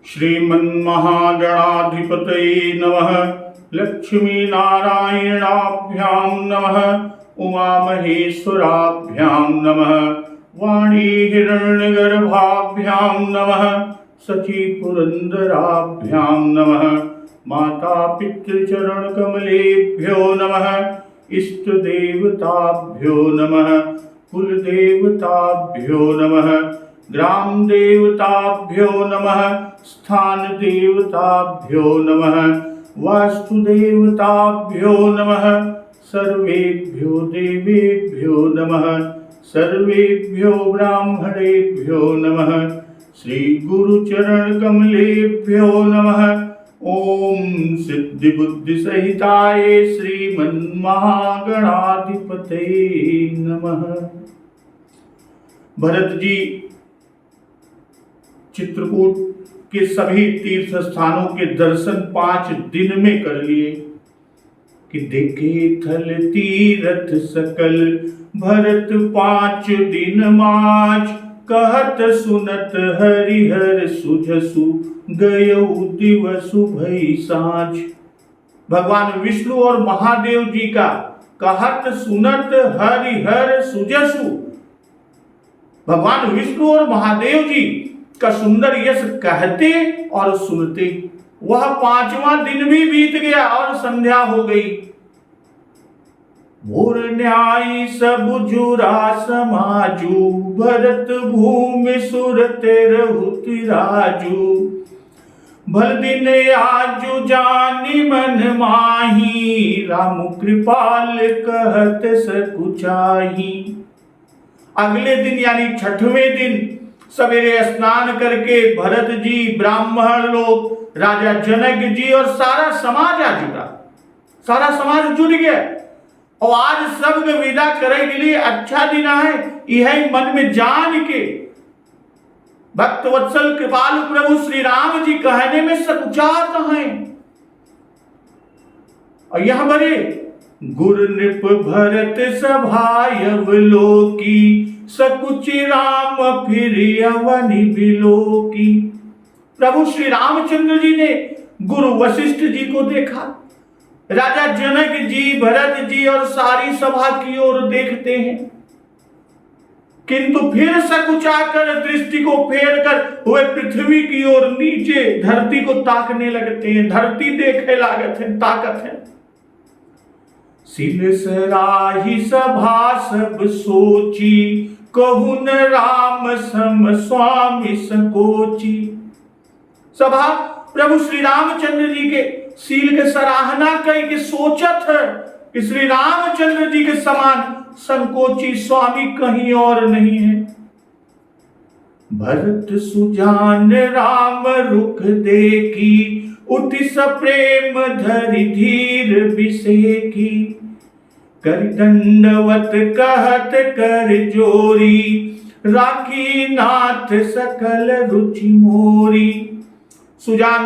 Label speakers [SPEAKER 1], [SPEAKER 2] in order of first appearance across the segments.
[SPEAKER 1] श्रीमन्महागणाधिपतये नमः। लक्ष्मीनारायणाभ्यां नमः। उमामहेश्वराभ्यां नमः। वाणीहिरण्यगर्भाभ्यां नमः। सखीपुरन्दराभ्यां नमः। मातापितृचरणकमलेभ्यो नमः। इष्टदेवताभ्यो नमः। कुलदेवताभ्यो नमः। ग्राम देवताभ्यो नमः। स्थान देवताभ्यो नमः। वास्तुदेवताभ्यो नमः। सर्वेभ्यो देवेभ्यो नमः। सर्वेभ्यो ब्राह्मणेभ्यो नमः। श्री गुरुचरणकमलेभ्यो नमः। ओम सिद्धिबुद्धिसहिताय श्रीमन्महागणाधिपतये नमः। भरत जी चित्रकूट के सभी तीर्थ स्थानों के दर्शन 5 दिन में कर लिए कि देखे थल तीरथ सकल भरत 5 दिन माज कहत सुनत हरिहर सुजसु गयौ दिवसु भई साँझ। भगवान विष्णु और महादेव जी का कहत सुनत हरिहर सुजसु, भगवान विष्णु और महादेव जी का सुंदर यश कहते और सुनते। वह 5वां दिन भी बीत गया और संध्या हो गई। भोर न्यायी सब जुरा समाजू भरत भूमि सुरते रहुत राजू। भल दिन आजू जानी मन माही राम कृपाल कहत सकुचाही। अगले दिन यानी 6वें दिन सवेरे स्नान करके भरत जी, ब्राह्मण लोग, राजा जनक जी और सारा समाज आ जुटा। सारा समाज जुट गया और आज सबके विदा करे के लिए अच्छा दिन है। यह मन में जान के भक्त वत्सल कृपालु प्रभु श्री राम जी कहने में सकुचात हैं। और यह बड़े गुर नृप भरत सभायव लोकी सकुच राम फिर अवनि बिलोकी। प्रभु श्री रामचंद्र जी ने गुरु वशिष्ठ जी को देखा। राजा जनक जी, भरत जी और सारी सभा की ओर देखते हैं, किंतु फिर सकुचाकर दृष्टि को फेर कर वे पृथ्वी की ओर नीचे धरती को ताकने लगते हैं। धरती देखे लागत है, ताकत है। सिल सराही सभा सब सोची कहु न राम सम स्वामी संकोची। सभा प्रभु श्री रामचंद्र जी के शील के सराहना कई के सोचत है कि श्री रामचंद्र जी के समान संकोची स्वामी कहीं और नहीं है। भरत सुजान राम रुख देखी उठि सप्रेम धरि धीर बिसेकी। कर दंडवत कहत कर जोरी राखी नाथ सकल रुचि मोरी। सुजान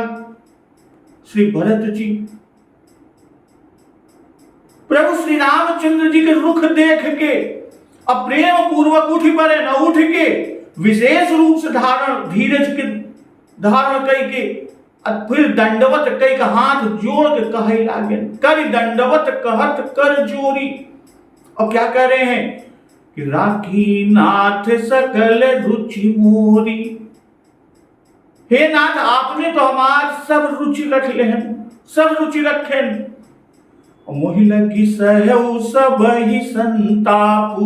[SPEAKER 1] श्री भरत जी प्रभु श्री रामचंद्र जी के रुख देख के अप्रेम पूर्वक उठ पड़े, न उठ के विशेष रूप से धीरज के धारण करके फिर दंडवत कई का हाथ जोड़ के कहे लागे। कर दंडवत कहत कर जोरी। और क्या कह रहे हैं कि राखी नाथ सकल रुचि मोरी। हे नाथ, आपने तो हमार सब रुचि रख ले हैं, सब रुचि रखे। मोहि लगी सहु सब ही संतापू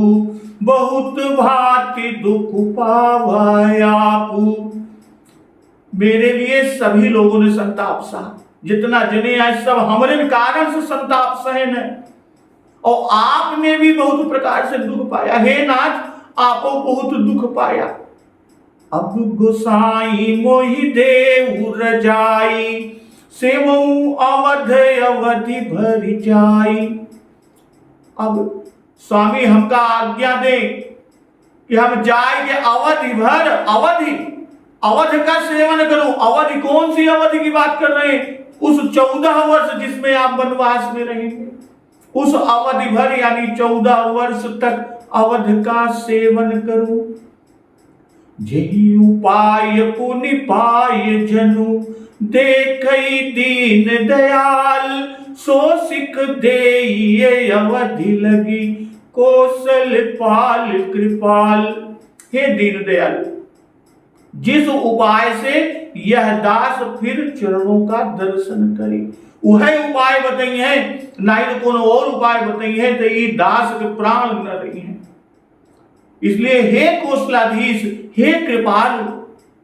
[SPEAKER 1] बहुत भांति दुख पावायापू। मेरे लिए सभी लोगों ने संताप सहा, जितना जने आए सब हमारे कारण से संताप सहन है। और आपने भी बहुत प्रकार से दुख पाया। हे नाथ, आपको बहुत दुख पाया। अब गोसाई मोहि देहु रजाई सेवऊ अवध अवधि भरि जाई। अब स्वामी हमका आज्ञा दे कि हम जाएंगे अवधि भर, अवध का सेवन करूं। अवधि कौन सी अवधि की बात कर रहे हैं? उस 14 वर्ष जिसमें आप वनवास में रहेंगे, उस अवधि भर यानी 14 वर्ष तक अवध का सेवन करूं। जेहि उपाय पुनि पाय जनु, देखई दीन दयाल, सो सिख देई अवधि लगी, कौशल पाल कृपाल। हे दीन दयाल, जिस उपाय से यह दास फिर चरणों का दर्शन करे, वह उपाय बताई है, ना ही कोनो और उपाय बताई है, तो ये दास के प्राण न रही है। इसलिए हे कौशलाधीश, हे कृपाल,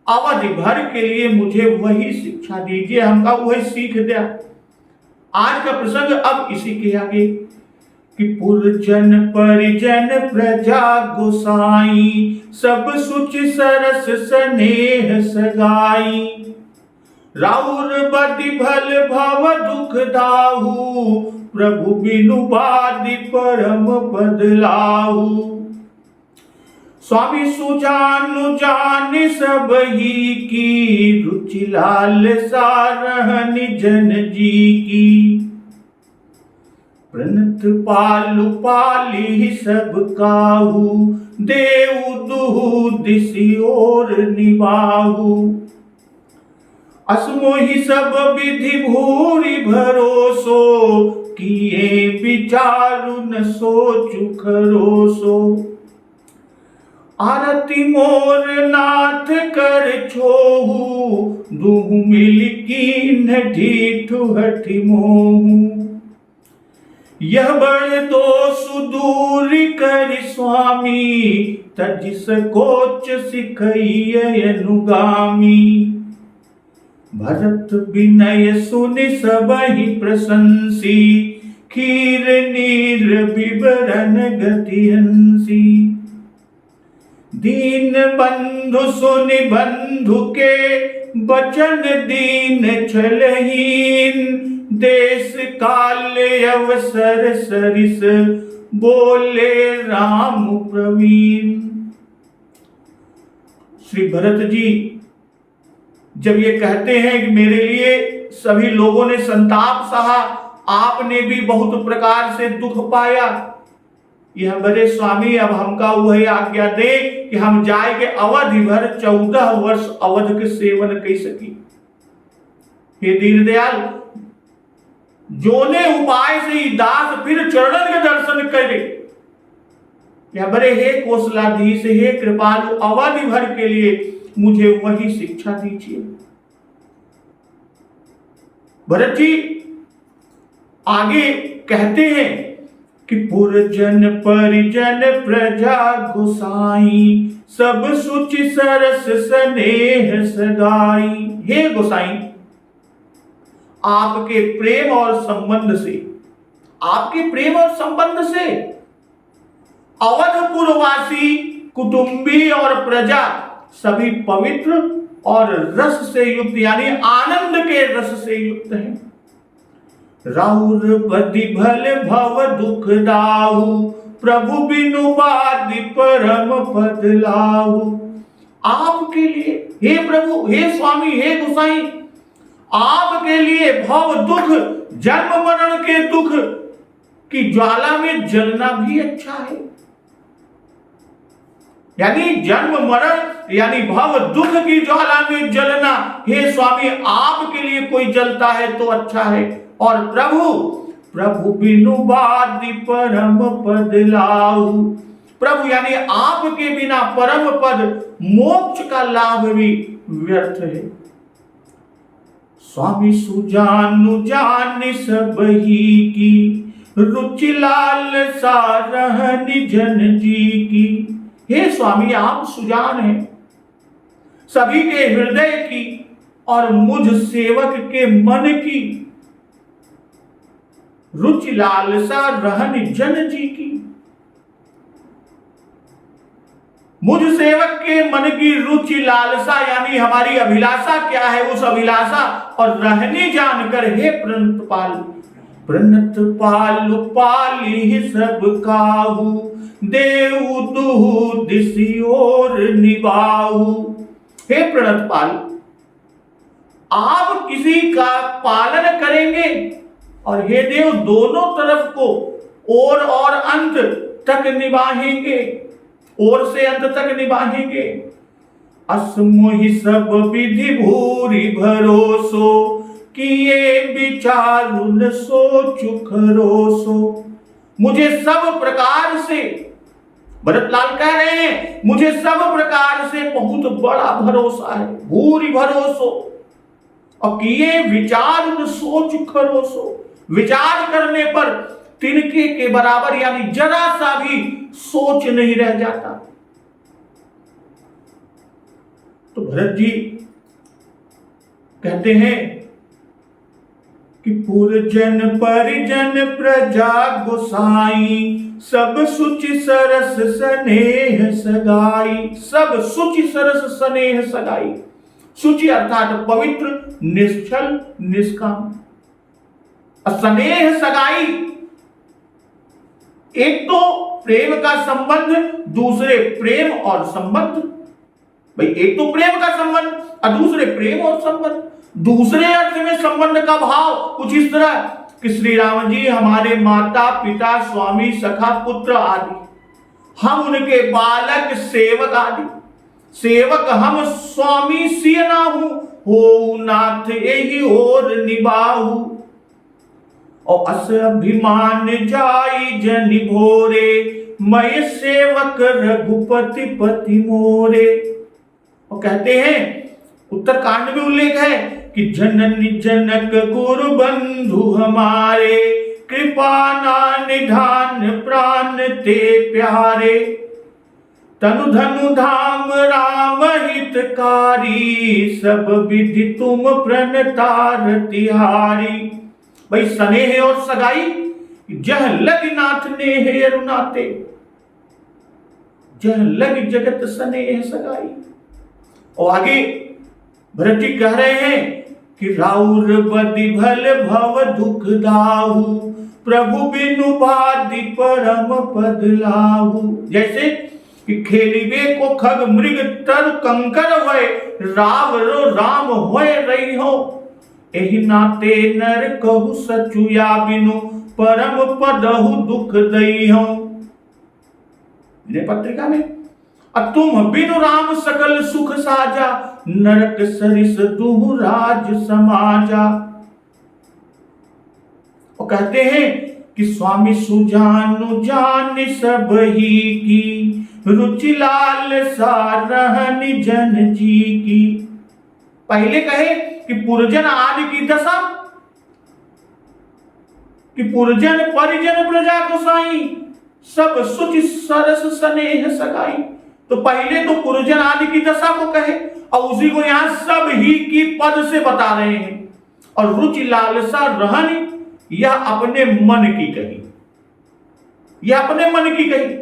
[SPEAKER 1] अवधि भर के लिए मुझे वही शिक्षा दीजिए, हमका वही सीख दिया। आज का प्रसंग अब इसी के आगे कि पुरजन परिजन प्रजा गोसाई, सब सुच सरस स्नेह सगाई, राउर बदि भल भव दुख दाहू, प्रभु बिनु बादि परम पद लाहू। स्वामी सुजानु जान सब ही की, रुचि लाल सारहन जन जी की, प्रणत पालु पाली सब काहू, देव दुहु दिसि और निबाहू। असमोहि सब विधि भूरि भरोसो, किए विचारु न सोचु खरोसो। आरती मोर नाथ कर छोहू, दुहु मिल कीन ढीठु हठि मोहू। यह बड़ दोष दूर कर स्वामी, तजिस कोच सिखई अनुगामी। भरत विनय सुनि सबहि प्रशंसी, खीर नीर विवरण गति हंसी। दीन बंधु सुनि बंधु के, बचन दीन छलहीन। देश काल अवसर सरिस, बोले राम प्रवीण। श्री भरत जी जब ये कहते हैं कि मेरे लिए सभी लोगों ने संताप सहा, आपने भी बहुत प्रकार से दुख पाया, यह बड़े स्वामी अब हमका वही आज्ञा दे कि हम जाए के अवधि भर 14 वर्ष अवध के सेवन कर सकी। हे दीनदयाल, जोने उपाय से ही दास फिर चरणन के दर्शन करे, यह बड़े हे कौशलाधीश, हे कृपालु, अवधि भर के लिए मुझे वही शिक्षा दीजिए। भरत जी आगे कहते हैं कि पुरजन परिजन प्रजा गोसाई, सब सुच सरस स्नेह सगाई। हे गोसाई, आपके प्रेम और संबंध से, आपके प्रेम और संबंध से अवधपुरवासी कुटुंबी और प्रजा सभी पवित्र और रस से युक्त, यानी आनंद के रस से युक्त हैं। राहुल बदि भल भव दुख दाहू, प्रभु बिनु बादि परम पद लाहू। आपके लिए हे प्रभु, हे स्वामी, हे गोसाई, आपके लिए भव दुख, जन्म मरण के दुख की ज्वाला में जलना भी अच्छा है। यानी जन्म मरण यानी भव दुख की ज्वाला में जलना, हे स्वामी, आपके लिए कोई जलता है तो अच्छा है। और प्रभु बिनु बादि परम पद लाहू, प्रभु यानी आपके बिना परम पद मोक्ष का लाभ भी व्यर्थ है। स्वामी सुजानु जान सब ही की, रुचि लाल सारहन जन जी की। हे स्वामी, आप सुजान हैं सभी के हृदय की और मुझ सेवक के मन की, रुचि लालसा रहन जन जी की। मुझ सेवक के मन की रुचि लालसा यानी हमारी अभिलाषा क्या है, उस अभिलाषा और रहनी जानकर हे प्रणत पालु पाली सब काहू, देव दुहु दिसि और निबाहू। हे प्रणत पाल, आप किसी का पालन करेंगे और हे देव दोनों तरफ को और अंत तक निभाएंगे, और से अंत तक निभाएंगे। असमोहि सब विधि भूरि भरोसो, किए विचारु न सोचु खरोसो। मुझे सब प्रकार से, भरतलाल कह रहे हैं, मुझे सब प्रकार से बहुत बड़ा भरोसा है, भूरि भरोसो, और किए विचार न सोच खरोसो। विचार करने पर तिनके के बराबर यानी जरा सा भी सोच नहीं रह जाता। तो भरत जी कहते हैं कि पुरजन परिजन प्रजा गोसाई, सब सुचि सरस स्नेह सगाई। सब सुचि सरस स्नेह सगाई। सुचि अर्थात पवित्र, निश्चल, निष्काम। स्नेह सगाई, एक तो प्रेम का संबंध, दूसरे प्रेम और संबंध। भाई एक तो प्रेम का संबंध और दूसरे प्रेम और संबंध। दूसरे अर्थ में संबंध का भाव कुछ इस तरह कि श्री राम जी हमारे माता पिता स्वामी सखा पुत्र आदि, हम उनके बालक सेवक आदि। सेवक हम स्वामी सिय नाहु, हो नाथ यही और निबाहु। और अस अभिमान जाई जन भोरे, मैं सेवक रघुपति पति मोरे। और कहते हैं उत्तरकांड में उल्लेख है कि जननी जनक गुरु बंधु हमारे, कृपा ना निधान प्राण ते प्यारे। तनु धनु धाम राम हितकारी, सब विधि तुम प्रणतार तिहारी। भाई स्नेह और सगाई, जह लग नाथ ने हे रुनाते, जह लग जगत स्नेह सगाई। और आगे भरत जी कह रहे हैं कि राउर बदि भल भव दुख दाहु, प्रभु बिनु बादि परम पद लाहु। जैसे कि खेलिबे को खग मृग तर कंकर होए, रावरो राम होए रही हो। एहि नाते नर कहु सचु या बिनु, परम पदहु दुख दई हो। पत्रिका में तुम बिनु राम सकल सुख साजा, नरक सरिस दुहु राज समाजा। और कहते हैं कि स्वामी सुजानु जान सब ही की, रुचि लाल सारहन जन जी की। पहले कहे कि पुरजन आदि की दशा, कि पुरजन परिजन प्रजा गोसाई, सब सुचि सरस स्नेह सगाई। तो पहले तो पुरजन आदि की दशा को कहे और उसी को यहां सब ही की पद से बता रहे हैं। और रुचि लालसा रहन, यह अपने मन की कही, यह अपने मन की कही।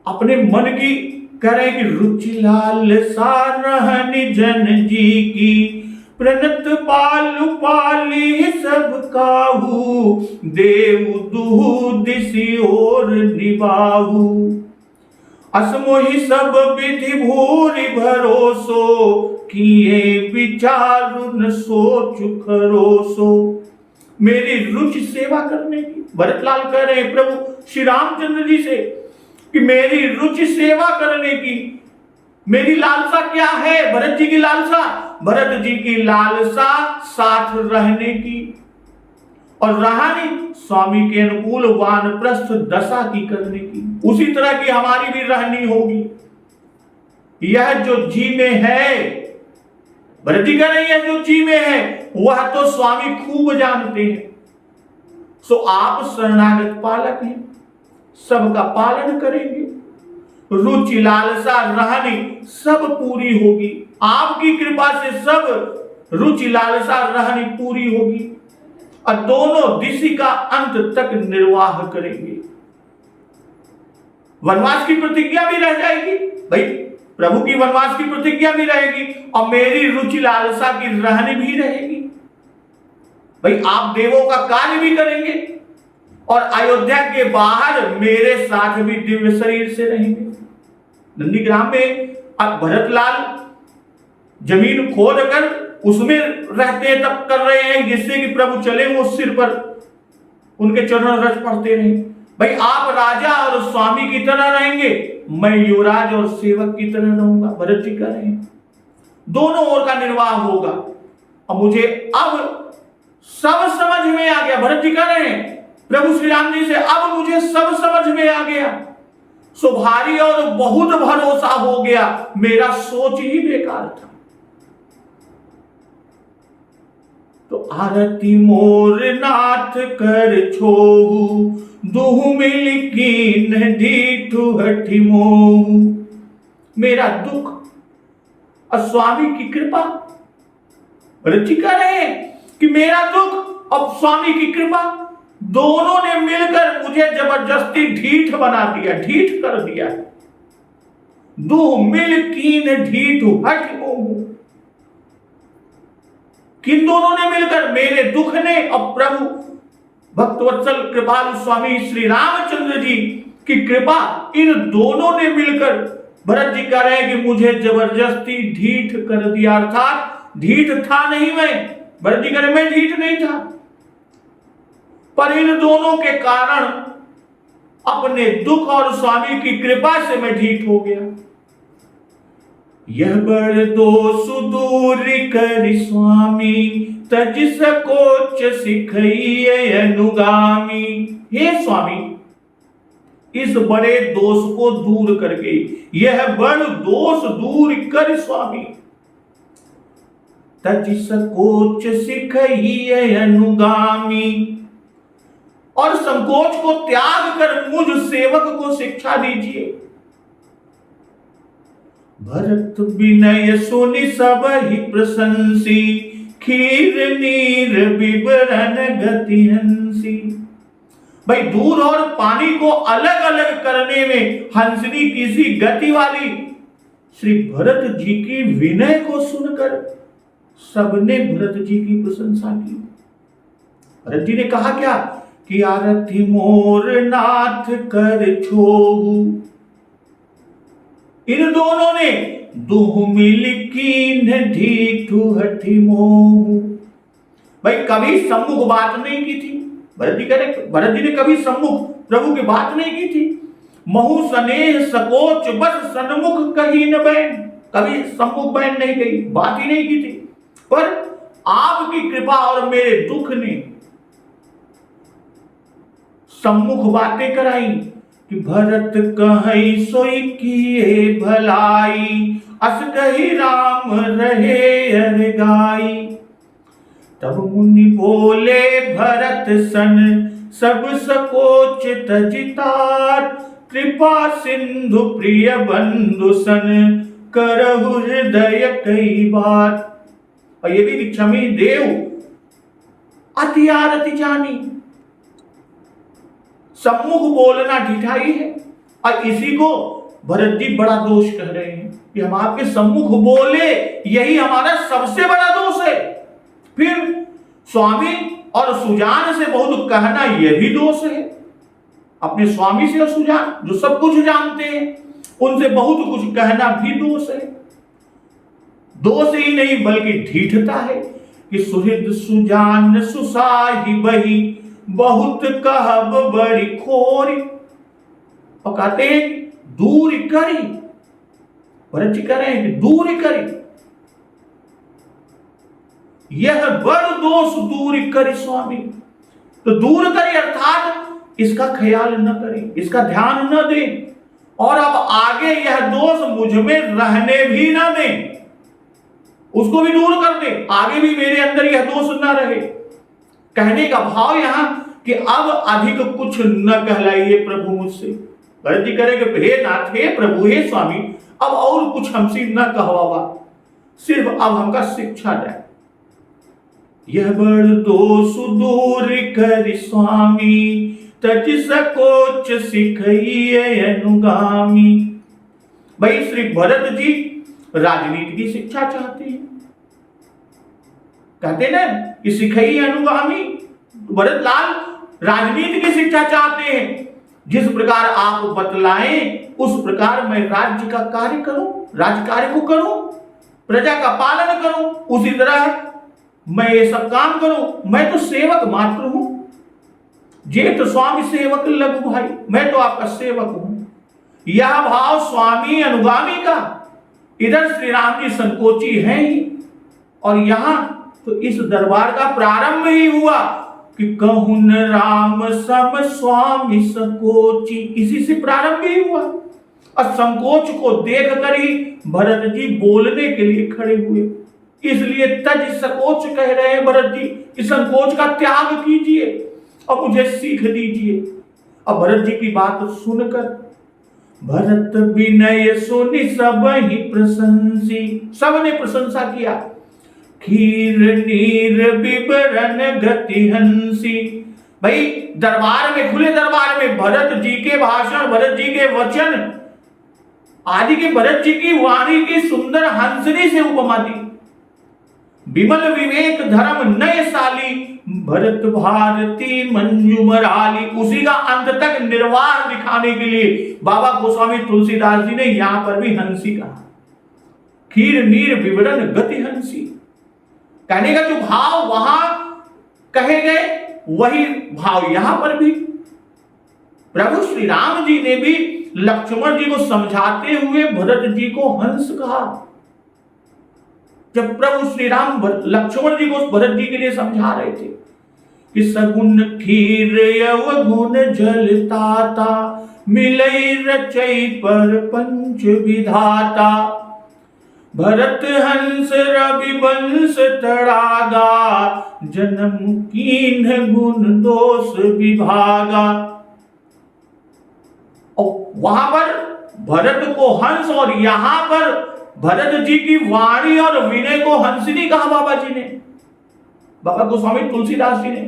[SPEAKER 1] अपने मन की कह रहे हैं कि रुचि लालसा रहन जन जी की, प्रणत पालु पाली सब काहू, देव दुहु दिशि और निबाहु। असमोहि सब विधि भूरि भरोसो, किए विचारु न सोचु खरोसो। मेरी रुचि सेवा करने की, भरतलाल कह रहे हैं प्रभु श्री रामचंद्र जी से कि मेरी रुचि सेवा करने की, मेरी लालसा क्या है? भरत जी की लालसा, भरत जी की लालसा साथ रहने की, और रहनी स्वामी के अनुकूल वानप्रस्थ दशा की करने की। उसी तरह की हमारी भी रहनी होगी। यह जो जी में है, भरत जी कह रहे हैं जो जी में है वह तो स्वामी खूब जानते हैं। सो आप शरणागत पालक हैं, सबका पालन करेंगे। रुचि लालसा रहनी सब पूरी होगी, आपकी कृपा से सब रुचि लालसा रहनी पूरी होगी और दोनों दिशा का अंत तक निर्वाह करेंगे। वनवास की प्रतिज्ञा भी रह जाएगी, भाई प्रभु की वनवास की प्रतिज्ञा भी रहेगी और मेरी रुचि लालसा की रहनी भी रहेगी। भाई आप देवों का कार्य भी करेंगे और अयोध्या के बाहर मेरे साथ भी दिव्य शरीर से रहेंगे। नंदीग्राम में अब भरतलाल जमीन खोद कर उसमें रहते हैं, तब कर रहे हैं जिससे कि प्रभु चले वो सिर पर उनके चरण रज पड़ते रहे। भाई आप राजा और स्वामी की तरह रहेंगे, मैं युवराज और सेवक की तरह रहूंगा। भरत जी कह रहे हैं दोनों ओर का निर्वाह होगा। अब मुझे अब सब समझ में आ गया। भरत जी कह रहे हैं प्रभु श्री राम जी से, अब मुझे सब समझ में आ गया, सो भारी और बहुत भरोसा हो गया, मेरा सोच ही बेकार था। तो आरती मोर नाथ कर छोहू, दुहु मिल कीन ढीठु हठि मोहू। मेरा दुख और स्वामी की कृपा। भरत जी कह रहे हैं कि मेरा दुख और स्वामी की कृपा दोनों ने मिलकर मुझे जबरदस्ती ढीठ बना दिया, ढीठ कर दिया। दुह मिल कीन ढीठ हठ मोहू। किन दोनों ने मिलकर? मेरे दुख ने और प्रभु भक्तवत्सल कृपालु स्वामी श्री रामचंद्र जी की कृपा, इन दोनों ने मिलकर भरत जी कह रहे हैं कि मुझे जबरदस्ती ढीठ कर दिया। अर्थात ढीठ था नहीं मैं, भरत जी कह रहे मैं ढीठ नहीं था, पर इन दोनों के कारण अपने दुख और स्वामी की कृपा से मैं ढीठ हो गया। यह बड़ दोष दूर कर स्वामी, तज सकोच सिखइए अनुगामी। हे स्वामी, इस बड़े दोष को दूर करके, यह बड़ दोष दूर कर स्वामी, तज सकोच सिखइए अनुगामी। और संकोच को त्याग कर मुझ सेवक को शिक्षा दीजिए। भरत विनय सुनि सब ही प्रशंसी, खीर नीर विवरण गति हंसी। भाई दूध और पानी को अलग अलग करने में हंसनी किसी गति वाली श्री भरत जी की विनय को सुनकर सबने भरत जी की प्रशंसा की। भरत जी ने कहा क्या कि आरती मोर नाथ कर छोहू। इन दोनों ने दुह मिल कीन ढीठु हठि मोहू। भाई कभी सम्मुख बात नहीं की थी। भरत जी ने कभी सम्मुख प्रभु की बात नहीं की थी। महु स्नेह सकोच बस सन्मुख कही न बैन। कभी सम्मुख बैन नहीं कही, बात ही नहीं की थी। पर आपकी कृपा और मेरे दुख ने सम्मुख बातें कराई कि भरत कहि सोई किए भलाई, अस कहि राम रहे हर गाई। तब मुनि बोले भरत सन, सब सकोच तजितार, कृपा सिंधु प्रिय बंधु सन, करहु हृदय कई बार। और ये भी क्षमी देव अति आरती जानी। सम्मुख बोलना ढिठाई है, और इसी को भरत जी बड़ा दोष कह रहे हैं कि हम आपके सम्मुख बोले, यही हमारा सबसे बड़ा दोष है। फिर स्वामी और सुजान से बहुत कहना यह भी दोष है। अपने स्वामी से और सुजान जो सब कुछ जानते हैं, उनसे बहुत कुछ कहना भी दोष है। दोष ही नहीं बल्कि ढीठता है कि सुहृद सुजान सुसाही बही, बहुत कहब बड़ी खोरी। और कहते हैं दूर करी। भरत जी कह रहे हैं कि दूर करी, यह बड़ दोष दूर करी स्वामी। तो दूर करी अर्थात इसका ख्याल न करें, इसका ध्यान न दें, और अब आगे यह दोष मुझ में रहने भी न दें, उसको भी दूर कर दे। आगे भी मेरे अंदर यह दोष न रहे। कहने का भाव यहां कि अब अधिक कुछ न कहलाइए प्रभु मुझसे। भरत जी करेंगे हे नाथ, हे प्रभु, हे स्वामी, अब और कुछ हमसे न कहवावा, सिर्फ अब हमका शिक्षा जाए। यह बड़ दोष दूर कर स्वामी, तज सकोच सिखइए अनुगामी। भाई श्री भरत जी राजनीति की शिक्षा चाहते हैं। कहते ना कि सिखइए अनुगामी। भरत लाल राजनीति की शिक्षा चाहते हैं। जिस प्रकार आप बतलाएं उस प्रकार मैं राज्य का कार्य करूं, राज्य कार्य को करूं, प्रजा का पालन करूं, उसी तरह मैं ये सब काम करूं। मैं तो सेवक मात्र हूं। जेठ स्वामी सेवक लघु भाई, मैं तो आपका सेवक हूं। यह भाव स्वामी अनुगामी का, इधर श्री राम जी संकोची है ही, और यहां तो इस दरबार का प्रारंभ ही हुआ कि कहून राम सब स्वामी संकोची, इसी से प्रारंभ ही हुआ। और संकोच को देखकर ही भरत जी बोलने के लिए खड़े हुए, इसलिए तज संकोच कह रहे हैं भरत जी, इस संकोच का त्याग कीजिए और मुझे सीख दीजिए। अब भरत जी की बात सुनकर भरत विनय सुनि सब ही प्रशंसी, सबने प्रशंसा किया। खीर नीर विवरण गति हंसी, भाई दरबार में, खुले दरबार में भरत जी के भाषण, भरत जी के वचन आदि के, भरत जी की वाणी की सुंदर हंसनी से उपमा दी। विमल विवेक धर्म नय साली, भरत भारती मंजुमराली, उसी का अंत तक निर्वाह दिखाने के लिए बाबा गोस्वामी तुलसीदास जी ने यहां पर भी हंसी कहा। खीर नीर विवरण गति हंसी, कहने का जो भाव वहां कहे गए वही भाव यहां पर भी। प्रभु श्री राम जी ने भी लक्ष्मण जी को समझाते हुए भरत जी को हंस कहा। जब प्रभु श्री राम लक्ष्मण जी को भरत जी के लिए समझा रहे थे कि सगुन खीर अवगुण जलताता, मिलई रचई पर पंच विधाता, भरत हंस रवि वंश तड़ागा, जन्म कीन्ह गुण दोष विभागा। और वहां पर भरत को हंस, और यहां पर भरत जी की वाणी और विनय को हंसनी कहा बाबा जी ने, बाबा गोस्वामी तुलसीदास जी ने।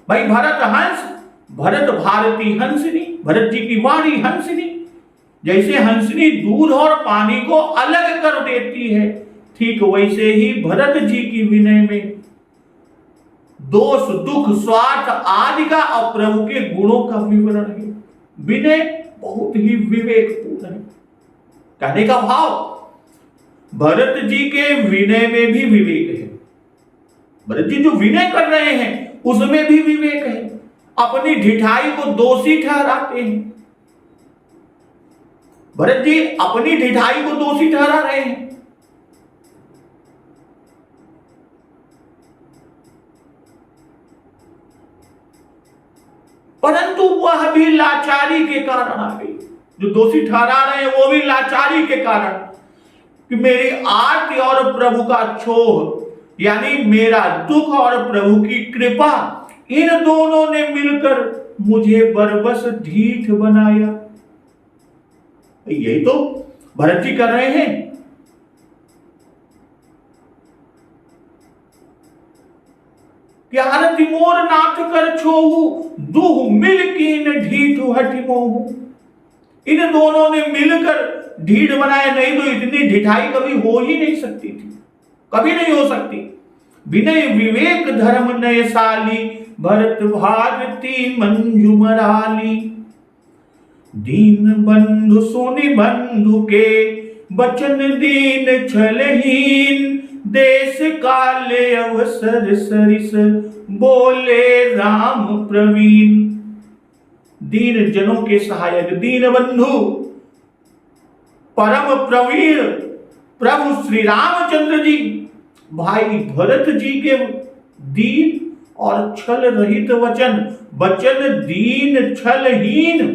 [SPEAKER 1] भाई भरत हंस, भरत भारती हंसनी, भरत जी की वाणी हंसनी। जैसे हंसनी दूध और पानी को अलग कर देती है, ठीक वैसे ही भरत जी की विनय में दोष दुख स्वार्थ आदि का और प्रभु के गुणों का विवरण है। विनय बहुत ही विवेकपूर्ण है। कहने का भाव भरत जी के विनय में भी विवेक है, भरत जी जो विनय कर रहे हैं उसमें भी विवेक है। अपनी ढिठाई को दोषी ठहराते हैं, भरत जी अपनी ढिठाई को दोषी ठहरा रहे हैं। परंतु वह भी लाचारी के कारण आ गई, जो दोषी ठहरा रहे हैं वो भी लाचारी के कारण, कि मेरी आरती और प्रभु का क्षोभ, यानी मेरा दुख और प्रभु की कृपा, इन दोनों ने मिलकर मुझे बरबस ढीठ बनाया। यही तो भरत जी कर रहे हैं। कि आरती मोर नाथ कर छोहू, दुह मिल कीन ढीठ हटि मोहू। इन दोनों ने मिलकर ढीठ बनाए, नहीं तो इतनी ढिठाई कभी हो ही नहीं सकती थी, कभी नहीं हो सकती। विनय विवेक धर्म नय साली, भरत भारती मंजुमराली। दीन बंधु सुनि बंधु के, बचन दीन छलहीन। देश काले अवसर सरिस, बोले राम प्रवीण। दीन जनों के सहायक, दीन बंधु, परम प्रवीण प्रभु श्री रामचंद्र जी, भाई भरत जी के दीन और छल रहित वचन, वचन दीन छलहीन,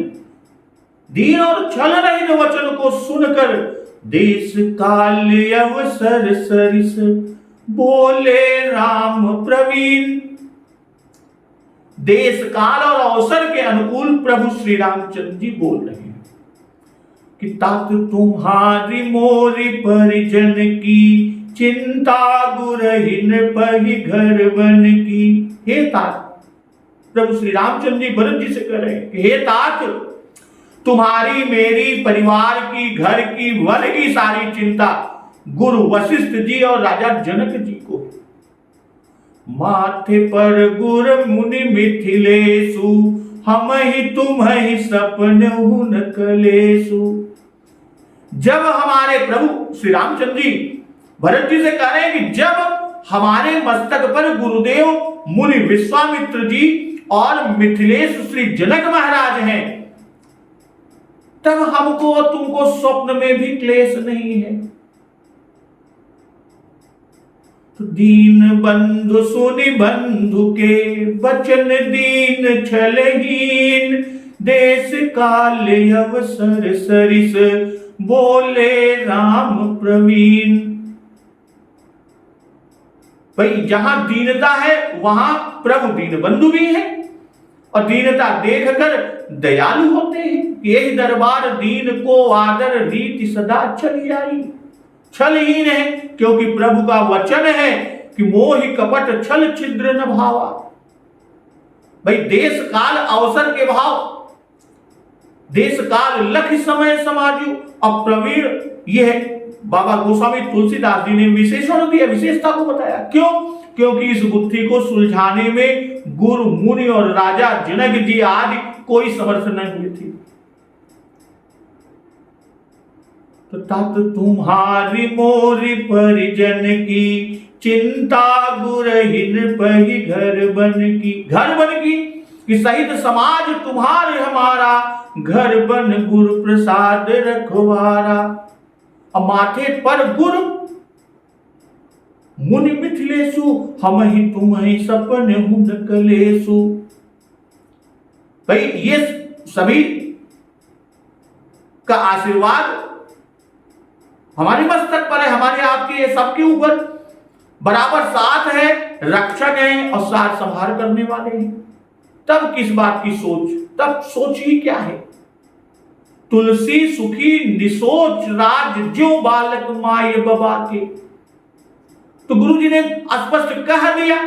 [SPEAKER 1] दीन और छल रहित वचन को सुनकर देश काल अवसर सरिस, बोले राम प्रवीण। देश काल और अवसर के अनुकूल प्रभु श्री रामचंद्र जी बोल रहे हैं कि तात तुम्हारी मोरी परिजन की, चिंता गुरहिन पहि घर बन की। हे तात, प्रभु श्री रामचंद्र जी भरत जी से कह रहे हैं कि हे तात, तुम्हारी मेरी परिवार की, घर की, वन की सारी चिंता गुरु वशिष्ठ जी और राजा जनक जी को। माथे पर गुर मुनि मिथिलेशु, हम ही तुम ही सपन हुन कलेशु। जब हमारे प्रभु श्री रामचंद्र जी भरत जी से कह रहे हैं कि जब हमारे मस्तक पर गुरुदेव मुनि विश्वामित्र जी और मिथिलेश श्री जनक महाराज हैं, तब हमको और तुमको स्वप्न में भी क्लेश नहीं है। तो दीन बंधु सुनि बंधु के वचन, दीन छलहीन देश काल अवसर सरिस बोले राम प्रवीण। भाई जहां दीनता है वहां प्रभु दीन बंधु भी है, और दीनता देखकर दयालु होते हैं। यही दरबार दीन को आदर रीति सदा चली आई। छलहीन है क्योंकि प्रभु का वचन है कि मोहि कपट छल छिद्र न भावा। भाई देश काल अवसर के भाव, देश काल लख समय समाजु। अब प्रवीण यह बाबा गोस्वामी तुलसीदास जी ने विशेषण दिया, विशेषता को बताया। क्यों? क्योंकि इस गुत्थी को सुलझाने में गुरु मुनि और राजा जनक जी आदि कोई समर्थ नहीं हुए थे। तो तत् तुम्हारी मोरी परिजन की चिंता, गुरहीन पही घर बन की। घर बन की कि सहित समाज तुम्हारे हमारा, घर बन गुरु प्रसाद रखवारा। और माथे पर गुरु मुनि मिथिलेशु, हम ही तुम ही सपन हुन कलेशु। भाई ये सभी का आशीर्वाद हमारे मस्तक पर है, हमारे आपके सबके ऊपर बराबर साथ है, रक्षक है और साथ संभार करने वाले हैं। तब किस बात की सोच, तब सोच ही क्या है। तुलसी सुखी निसोच राज ज्यो बालक माय बबा के। तो गुरु जी ने स्पष्ट कह दिया,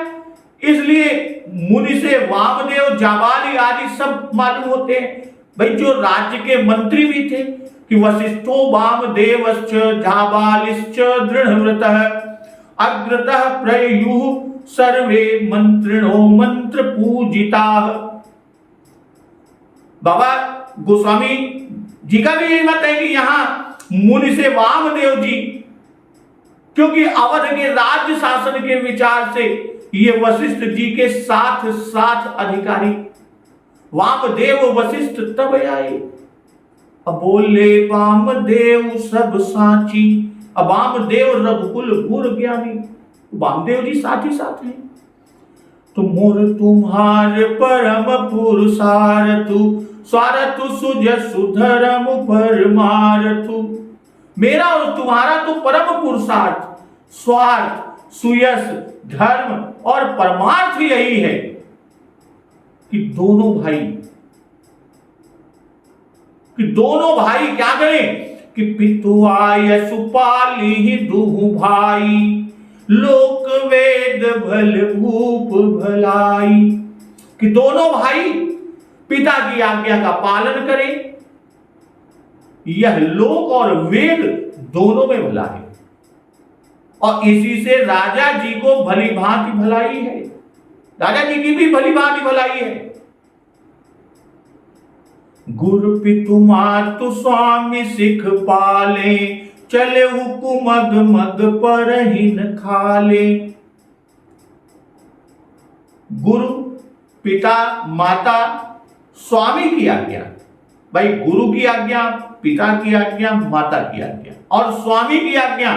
[SPEAKER 1] इसलिए मुनि से वामदेव जाबाली आदि सब मालूम होते हैं। भाई जो राज्य के मंत्री भी थे कि वशिष्ठो वामदेवश्च जाबालिश्च दृढ़व्रतः अग्रतः प्रयुः सर्वे मंत्रिणो मंत्र पूजिताः। बाबा गोस्वामी जी का भी यही मत है कि यहां मुनि से वामदेव जी, क्योंकि अवध के राज्य शासन के विचार से ये वशिष्ठ जी के साथ साथ अधिकारी। वामदेव वशिष्ठ तब आए, अब बोले वामदेव सब साची। अब वामदेव रघुकुल गुर ज्ञानी, वामदेव जी साथ ही साथ हैं। तो मोर तुम्हार परम पुरुषार्थु, स्वार्थु सुजसु धर्म परमार्थु। मेरा और तुम्हारा तो परम पुरुषार्थ, स्वार्थ, सुयस, धर्म और परमार्थ यही है कि दोनों भाई क्या करें कि पितुआय सुपाली दुहु भाई, लोक वेद भल भूप भलाई। कि दोनों भाई पिता की आज्ञा का पालन करें, यह लोक और वेद दोनों में भला है, और इसी से राजा जी को भली भांति भलाई है, राजा जी की भी भली भांति भलाई है। गुरु पितु मातु स्वामी सिख पाले, चले हुकुम मग मग पर ही न खाले। गुरु पिता माता स्वामी की आज्ञा, भाई गुरु की आज्ञा, पिता की आज्ञा, माता की आज्ञा और स्वामी की आज्ञा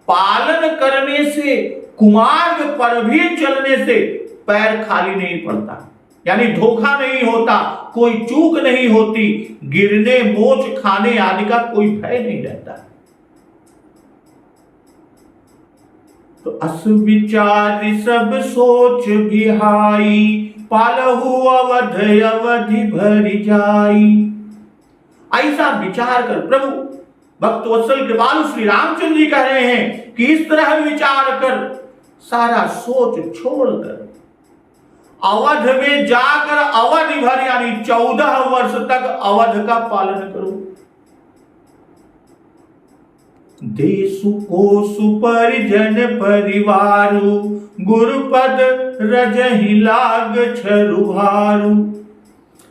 [SPEAKER 1] पालन करने से, कुमार्ग पर भी चलने से पैर खाली नहीं पड़ता, यानी धोखा नहीं होता, कोई चूक नहीं होती, गिरने मोच खाने आदि का कोई भय नहीं रहता। तो अस विचार सब सोच बिहाई, पालहु अवध अवधि भरि जाई। ऐसा विचार कर, प्रभु भक्त वत्सल कृपालु श्री रामचंद्र जी कह रहे हैं कि इस तरह विचार कर, सारा सोच छोड़कर अवध में जाकर अवधि भर यानी 14 वर्ष तक अवध का पालन करो। देशु कोसु परिजन परिवारु, गुरुपद रजहि लाग छरुभारु।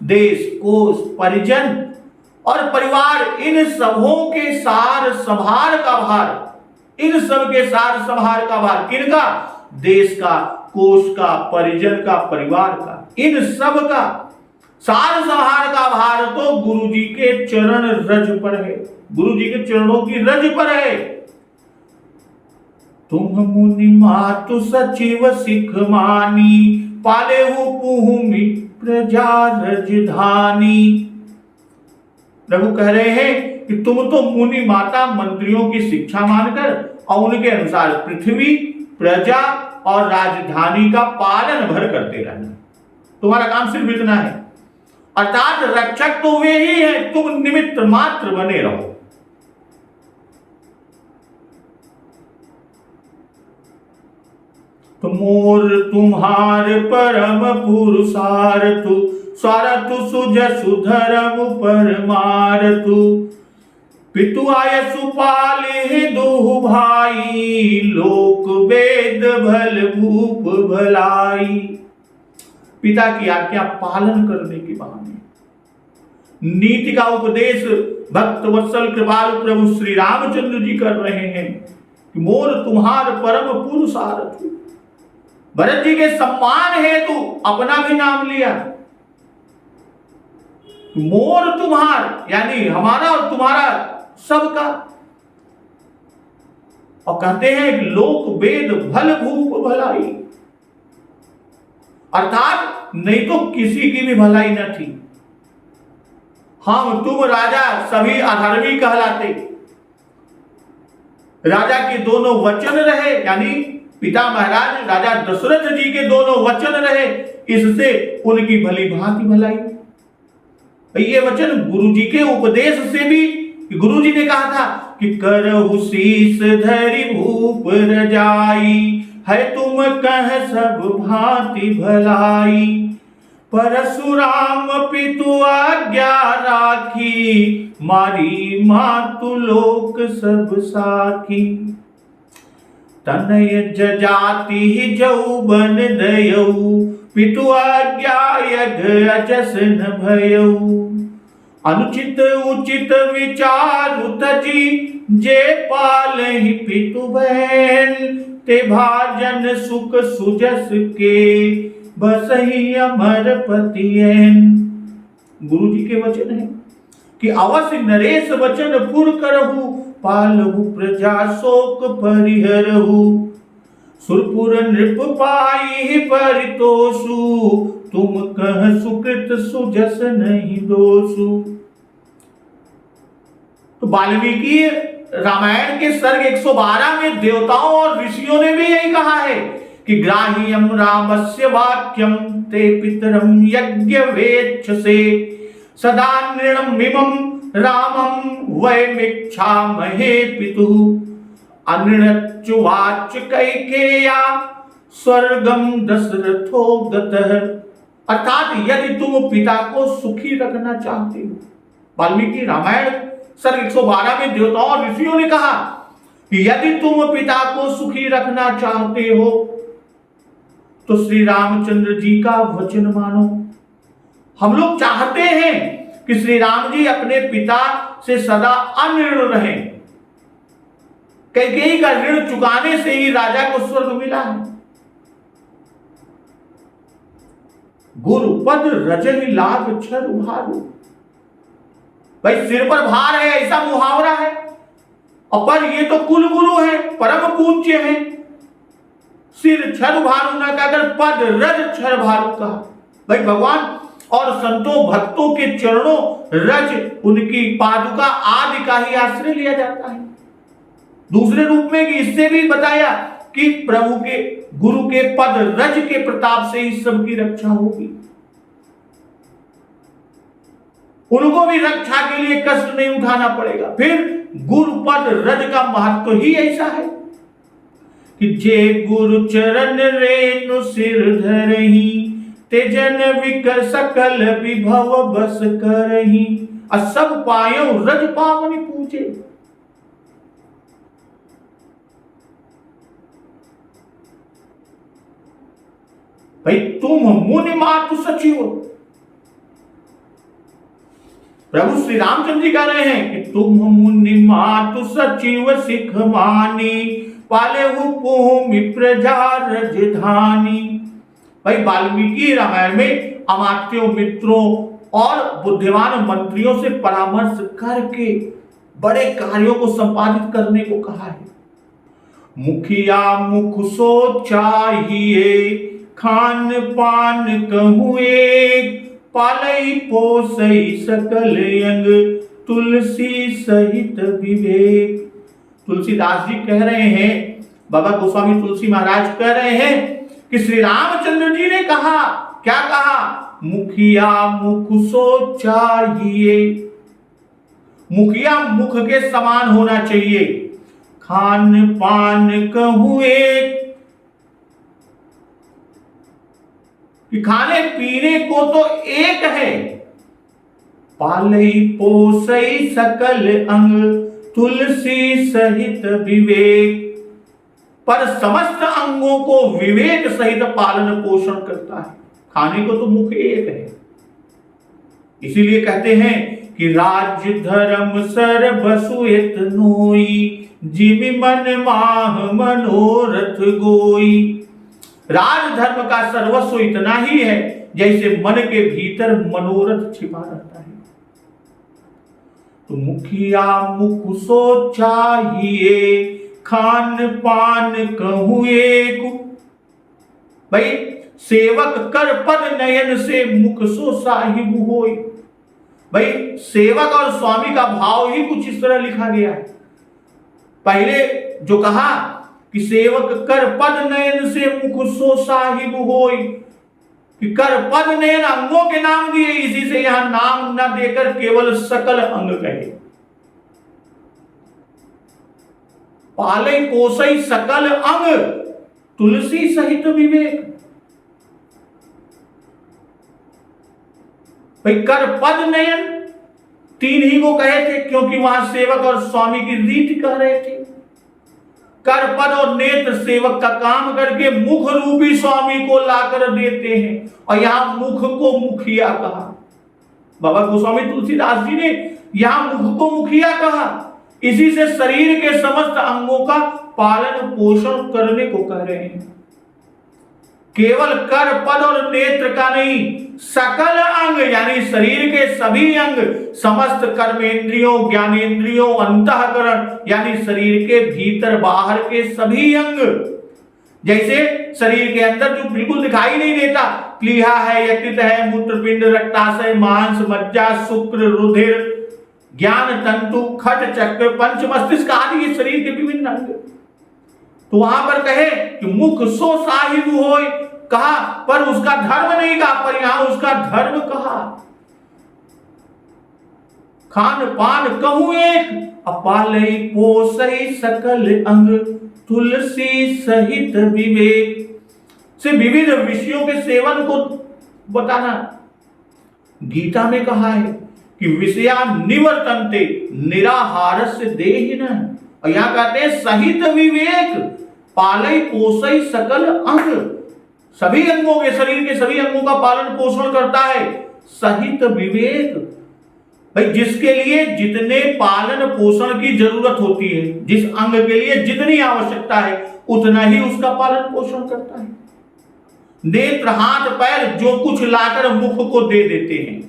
[SPEAKER 1] देश कोस परिजन और परिवार, इन सबों के सार संभार का भार, इन सब के सार संभार का भार किनका? देश का, कोष का, परिजन का, परिवार का। इन सब का सार संहार का भार तो गुरु जी के चरण रज पर है, गुरु जी के चरणों की रज पर है। तुम मुनि मातु सचिव सिख मानी, पाले हो भूमि प्रजा रजधानी। प्रभु कह रहे हैं कि तुम तो मुनि माता मंत्रियों की शिक्षा मानकर और उनके अनुसार पृथ्वी, प्रजा और राजधानी का पालन भर करते रहना, तुम्हारा काम सिर्फ इतना है। अर्थात रक्षक तो वे ही हैं, तुम निमित्त मात्र बने रहो। मोर तुम्हार परम पुरुषार्थु, स्वार्थु सुजसु धर्म परमार्थु। पितु आयसु पाले दो भाई, लोक वेद भल भूप भलाई। पिता की आज्ञा पालन करने के बहाने नीति का उपदेश भक्त वत्सल कृपालु प्रभु श्री रामचंद्र जी कर रहे हैं कि मोर तुम्हार परम पुरुषार्थु। भरत जी के सम्मान हेतु अपना भी नाम लिया। मोर तुम्हार यानी हमारा और तुम्हारा सबका, और कहते हैं लोक वेद भल भूप भलाई, अर्थात नहीं तो किसी की भी भलाई न थी। हम तुम राजा सभी अधर्मी कहलाते। राजा के दोनों वचन रहे, यानी पिता महाराज राजा दशरथ जी के दोनों वचन रहे, इससे उनकी भली भांति भलाई। ये वचन गुरु जी के उपदेश से भी, गुरु जी ने कहा था कि करहु शीस धरि भूप रजाई, है तुम कह सब भांति भलाई। परशुराम पितु आज्ञा राखी, मारी मातु लोक सब साखी। तनय जजाति जौबन दयऊ, पितु आज्ञा यज्ञ अजस न भयऊ। अनुचित उचित विचारु तजी, जे पालहि पितु बहन। ते भाजन सुख सुजस के, बसहि अमर पतियन। गुरु जी के वचन है कि अवश्य नरेश वचन पुर करहु, पालहु प्रजा शोक परिहरहु। सुरपुर नृप पाई परितोषु, तुम कह सुकृत सुजस नहीं दोषु। तो वाल्मीकि रामायण के सर्ग 112 में देवताओं और ऋषियों ने भी यही कहा है कि ग्राह्यम रामस्य वाक्यम, ते पितरम यज्ञ वेक्षसे। सदा नृणमिमं रामं वयमिच्छामहे पितुः। अनृणच्युवाच कैकेय्या, स्वर्गम दशरथो गतः। अर्थात यदि तुम पिता को सुखी रखना चाहते हो, वाल्मीकि रामायण सर्ग 112 में देवताओं और ऋषियों ने कहा कि यदि तुम पिता को सुखी रखना चाहते हो तो श्री रामचंद्र जी का वचन मानो। हम लोग चाहते हैं कि श्री राम जी अपने पिता से सदा अनऋण रहें। कैकेयी का ऋण चुकाने से ही राजा को स्वर्ग मिला है। गुरुपद रजहि लाभ छर भारू। भाई सिर पर भार है ऐसा मुहावरा है, और पर ये तो कुल गुरु है, परम पूज्य है। सिर छर भारू ना कहकर पद रज छर भारू कहा। भाई भगवान और संतों भक्तों के चरणों रज, उनकी पादुका आदि का ही आश्रय लिया जाता है। दूसरे रूप में कि इससे भी बताया कि प्रभु के गुरु के पद रज के प्रताप से ही सबकी रक्षा होगी। उनको भी रक्षा के लिए कष्ट नहीं उठाना पड़ेगा। फिर गुरु पद रज का महत्व ही ऐसा है कि जे गुरु चरण रेणु सिर धरहि, ते जन विकर सकल विभव बस करहि। सब पायो रज पावनि पूजे। भाई तुम मुनि मातु सचिव। प्रभु श्री रामचंद्र जी कह रहे हैं कि तुम मुनि मातु सचिव सिख मानी, पाले भूमि प्रजा रजधानी। भाई वाल्मीकि रामायण में अमात्यों, मित्रों और बुद्धिमान मंत्रियों से परामर्श करके बड़े कार्यों को संपादित करने को कहा है। मुखिया मुख सो चाहिए, खान पान कहूँ एक, पालई पोसई सकल अंग, तुलसी सहित विवेक। तुलसीदास जी कह रहे हैं, बाबा गोस्वामी तुलसी महाराज कह रहे हैं कि श्री रामचंद्र जी ने कहा, क्या कहा? मुखिया मुख सो चाहिए, मुखिया मुख के समान होना चाहिए, खान पान कहूँ एक, कि खाने पीने को तो एक है, पालई पोसई सकल अंग, तुलसी सहित विवेक, पर समस्त अंगों को विवेक सहित पालन पोषण करता है। खाने को तो मुख एक है, इसीलिए कहते हैं कि राज्य धर्म सर्वसुत नोई, जिमि मन माह मनोरथ गोई। राज धर्म का सर्वस्व इतना ही है जैसे मन के भीतर मनोरथ छिपा रहता है। तो मुखिया मुख सो चाहिए, खान पान कहूँ एक। भाई सेवक कर पद नयन से, मुख सो साहिब होई। भाई सेवक और स्वामी का भाव ही कुछ इस तरह लिखा गया है। पहले जो कहा कि सेवक कर पद नयन से, मुख सो साहिब होई, कि कर पद नयन अंगों के नाम दिए, इसी से यहां नाम न देकर केवल सकल अंग कहे। पालई पोसई सकल अंग, तुलसी सहित विवेक। भाई कर पद नयन तीन ही को कहे थे, क्योंकि वहां सेवक और स्वामी की रीति कह रहे थे। कर पद और नेत्र सेवक का काम करके मुख रूपी स्वामी को लाकर देते हैं, और यहां मुख को मुखिया कहा। बाबा गोस्वामी तुलसीदास जी ने यहां मुख को मुखिया कहा, इसी से शरीर के समस्त अंगों का पालन पोषण करने को कह रहे हैं। केवल कर पद और नेत्र का नहीं, सकल अंग यानी शरीर के सभी अंग, समस्त कर्मेंद्रियों, ज्ञानेंद्रियों, अंतःकरण यानी शरीर के भीतर बाहर के सभी अंग। जैसे शरीर के अंदर जो बिल्कुल दिखाई नहीं देता, प्लीहा है, यकृत है, मूत्रपिंड, रक्ताशय, मांस, मज्जा, शुक्र, रुधिर, ज्ञान तंतु, खट, चक्र, पंच मस्तिष्क आदि ये शरीर के विभिन्न अंग। तो वहां पर कहे कि मुख सो साहिब होय कहा, पर उसका धर्म नहीं कहा, पर यहां उसका धर्म कहा। खान पान कहूँ एक, अपालई पोसई सकल अंग, तुलसी सहित विवेक। से विविध विषयों के सेवन को बताना। गीता में कहा है कि विषया निवर्तन्ते निराहारस्य देहिनः, और यहां कहते हैं सहित विवेक, पालई पोसई सकल अंग, सभी अंगों के, शरीर के सभी अंगों का पालन पोषण करता है, सहित विवेक। भाई जिसके लिए जितने पालन पोषण की जरूरत होती है, जिस अंग के लिए जितनी आवश्यकता है, उतना ही उसका पालन पोषण करता है। नेत्र, हाथ, पैर जो कुछ लाकर मुख को दे देते हैं,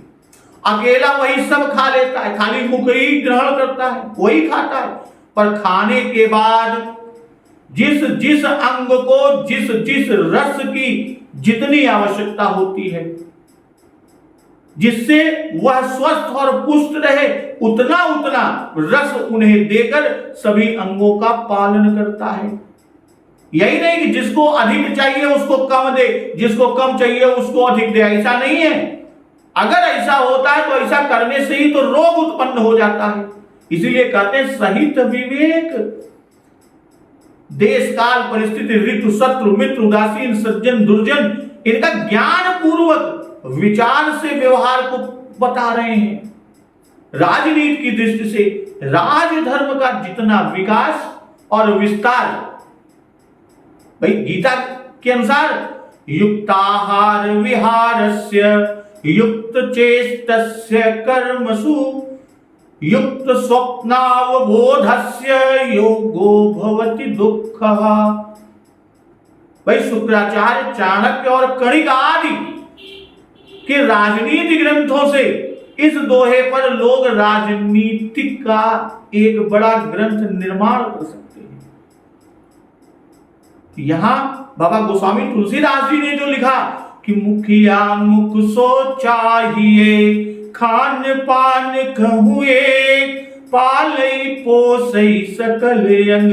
[SPEAKER 1] अकेला वही सब खा लेता है, खाली मुख ही ग्रहण करता है, वही खाता है। पर खाने के बाद जिस जिस अंग को जिस जिस रस की जितनी आवश्यकता होती है, जिससे वह स्वस्थ और पुष्ट रहे, उतना उतना रस उन्हें देकर सभी अंगों का पालन करता है। यही नहीं कि जिसको अधिक चाहिए उसको कम दे, जिसको कम चाहिए उसको अधिक दे, ऐसा नहीं है। अगर ऐसा होता है तो ऐसा करने से ही तो रोग उत्पन्न हो जाता है। इसीलिए कहते हैं सहित विवेक। देश काल परिस्थिति, ऋतु, शत्रु, मित्र, उदासीन, सज्जन, दुर्जन, इनका ज्ञान पूर्वक विचार से व्यवहार को बता रहे हैं। राजनीति की दृष्टि से राजधर्म का जितना विकास और विस्तार, भाई गीता के अनुसार युक्ताहार विहारस्य युक्त चेष्टस्य कर्मसु युक्त स्वप्नावबोधस्य योगो भवति दुःखः। भाई शुक्राचार्य, चाणक्य और कणिक आदि के राजनीति ग्रंथों से इस दोहे पर लोग राजनीतिक का एक बड़ा ग्रंथ निर्माण कर सकते हैं। यहां बाबा गोस्वामी तुलसीदास जी ने जो लिखा कि मुखिया मुख सो चाहिए, खान पान कहुए, पालई पोसई सकल अंग,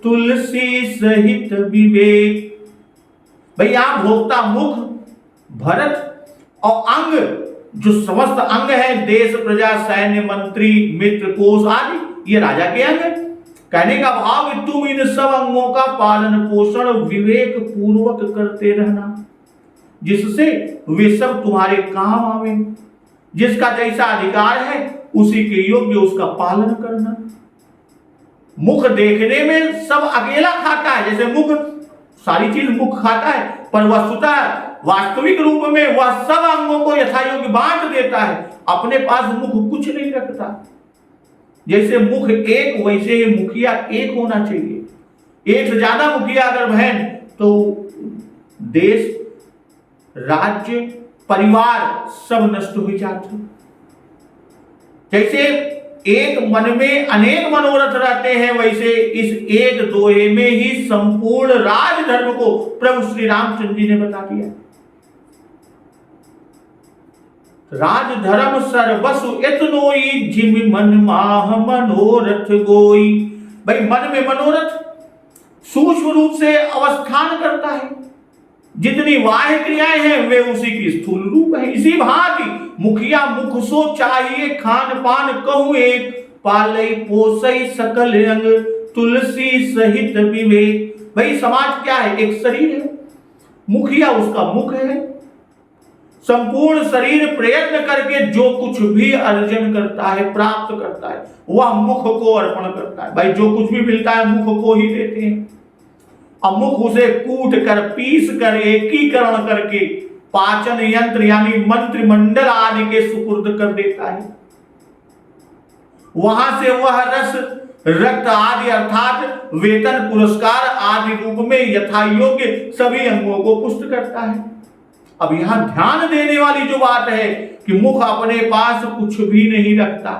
[SPEAKER 1] तुलसी सहित विवेक। भाई यहां भोक्ता मुख, भरत और अंग, जो समस्त अंग है, देश, प्रजा, सैन्य, मंत्री, मित्र, कोष आदि, ये राजा के अंग है। कहने का भाव कि तुम इन सब अंगों का पालन पोषण विवेक पूर्वक करते रहना, जिससे वे सब तुम्हारे काम आवे। जिसका जैसा अधिकार है उसी के योग्य उसका पालन करना। मुख देखने में सब अकेला खाता है, जैसे मुख सारी चीज मुख खाता है, पर वस्तुतः वास्तविक रूप में वह सब अंगों को यथायोग्य बांट देता है, अपने पास मुख कुछ नहीं रखता। जैसे मुख एक, वैसे ही मुखिया एक होना चाहिए। एक से ज्यादा मुखिया अगर बहन तो देश, राज्य, परिवार सब नष्ट हो जाते। जैसे एक मन में अनेक मनोरथ रहते हैं, वैसे इस एक दोहे में ही संपूर्ण राजधर्म को प्रभु श्री रामचंद्र जी ने बता दिया। राजधर्म सर्वसु एतनोई, जिम मन माह मनोरथ गोई। भाई मन में मनोरथ सूक्ष्म रूप से अवस्थान करता है, जितनी बाह्य क्रियाएं हैं वे उसी की स्थूल रूप है। इसी भांति मुखिया मुख सो चाहिए, खान पान कहूं एक, पालई पोसई सकल अंग, तुलसी सहित विवेक। भाई समाज क्या है? एक शरीर है, मुखिया उसका मुख है। संपूर्ण शरीर प्रयत्न करके जो कुछ भी अर्जन करता है, प्राप्त करता है, वह मुख को अर्पण करता है। भाई जो कुछ भी मिलता है मुख को ही देते हैं। अब मुख उसे कूट कर, पीस कर, एकीकरण करके पाचन यंत्र यानी मंत्रिमंडल आदि के सुपुर्द कर देता है। वहां से वह रस, रक्त आदि अर्थात वेतन, पुरस्कार आदि रूप में यथायोग्य सभी अंगों को पुष्ट करता है। अब यहां ध्यान देने वाली जो बात है कि मुख अपने पास कुछ भी नहीं रखता।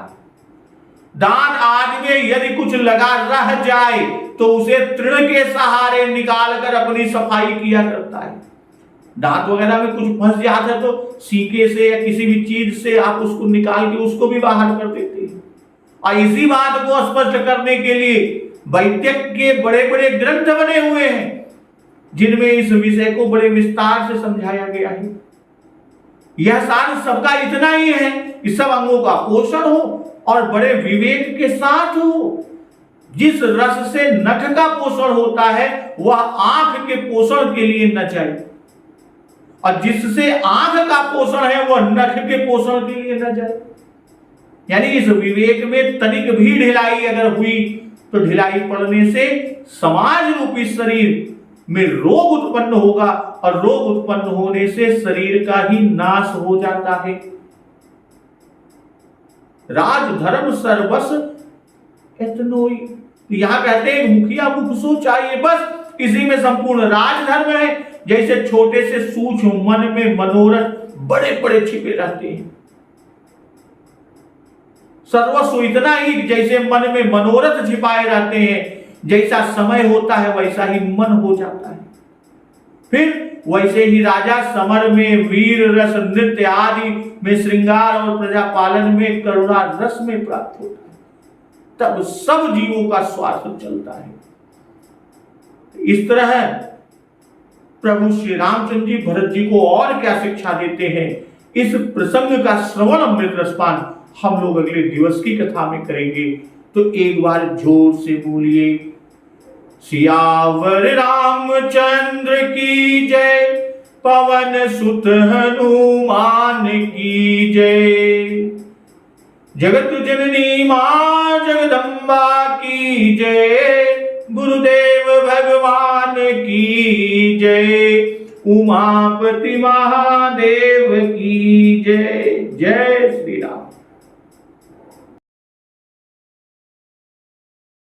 [SPEAKER 1] दांत आदि में यदि कुछ लगा रह जाए तो उसे तृण के सहारे निकाल कर अपनी सफाई किया करता है। दांत वगैरह में कुछ फंस जाता है तो सीके से या किसी भी चीज से आप उसको निकाल के उसको भी बाहर कर देते हैं। और इसी बात को स्पष्ट करने के लिए वैद्यक के बड़े बड़े ग्रंथ बने हुए हैं, जिनमें इस विषय को बड़े विस्तार से समझाया गया है। यह सार सबका इतना ही है कि सब अंगों का पोषण हो और बड़े विवेक के साथ हो। जिस रस से नख का पोषण होता है वह आंख के पोषण के लिए न जाए, और जिससे आंख का पोषण है वह नख के पोषण के लिए न जाए। यानी इस विवेक में तनिक भी ढिलाई अगर हुई तो ढिलाई पड़ने से समाज रूपी शरीर में रोग उत्पन्न होगा, और रोग उत्पन्न होने से शरीर का ही नाश हो जाता है। राजधर्म सर्वस एतनोई, यहां कहते हैं मुखिया मुख सो चाहिए, बस इसी में संपूर्ण राजधर्म है। जैसे छोटे से सूक्ष्म मन में मनोरथ बड़े बड़े छिपे रहते हैं, सर्वस्व इतना ही जैसे मन में मनोरथ छिपाए रहते हैं, जैसा समय होता है वैसा ही मन हो जाता है। फिर वैसे ही राजा समर में वीर रस, नृत्य आदि में श्रृंगार और प्रजा पालन में करुणा रस में प्राप्त होता है, तब सब जीवों का स्वार्थ चलता है। इस तरह प्रभु श्री रामचंद्र जी भरत जी को और क्या शिक्षा देते हैं, इस प्रसंग का श्रवण अमृत रसपान हम लोग अगले दिवस की कथा में करेंगे। तो एक बार जोर से बोलिए, सियावर रामचंद्र की जय, पवन सुत हनुमान की जय। जगत जननी मां जगदम्बा की जय, गुरुदेव भगवान की जय, उमापति महादेव की जय। जय श्री राम।